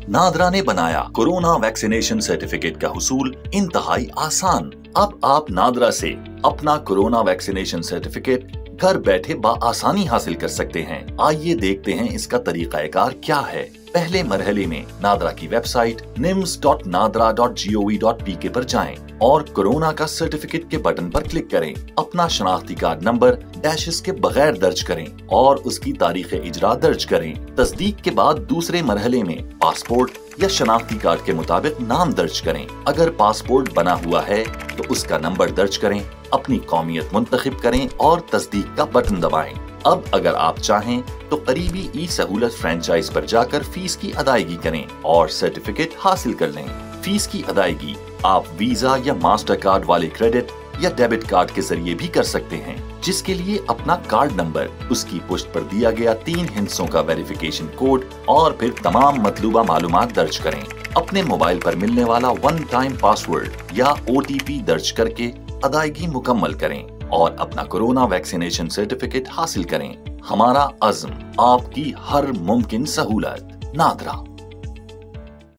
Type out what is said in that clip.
नादरा ने बनाया corona vaccination certificate का हुसूल इंतहाई आसान। अब आप नादरा से अपना कोरोना वैक्सीनेशन सर्टिफिकेट घर बैठे बआसानी हासिल कर सकते हैं। आइए देखते हैं इसका तरीकाकार क्या है। पहले मरहले में नादरा की वेबसाइट nims.nadra.gov.pk पर जाएं और कोरोना का सर्टिफिकेट के बटन पर क्लिक करें। अपना शनाख्ती कार्ड नंबर डैशेस के बगैर दर्ज करें और उसकी तारीख इजरा दर्ज करें। तस्दीक के बाद दूसरे मरहले में पासपोर्ट या शनाख्ती कार्ड के मुताबिक नाम दर्ज करें। अगर पासपोर्ट बना हुआ है तो उसका नंबर दर्ज करें, अपनी कौमियत मुंतखब करें और तस्दीक का बटन दबाएं। अब अगर आप चाहें तो करीबी ई सहूलत फ्रेंचाइज पर जाकर फीस की अदायगी करें और सर्टिफिकेट हासिल कर लें। फीस की अदायगी आप वीजा या मास्टर कार्ड वाले क्रेडिट या डेबिट कार्ड के जरिए भी कर सकते हैं, जिसके लिए अपना कार्ड नंबर, उसकी पुष्ट पर दिया गया 3 हिस्सों का वेरिफिकेशन कोड और फिर तमाम मतलूबा मालूमात दर्ज करें। अपने मोबाइल पर मिलने वाला 1 टाइम पासवर्ड या OTP दर्ज करके अदायगी मुकम्मल करें और अपना कोरोना वैक्सीनेशन सर्टिफिकेट हासिल करें। हमारा अज़्म, आपकी हर मुमकिन सहूलत। नादरा।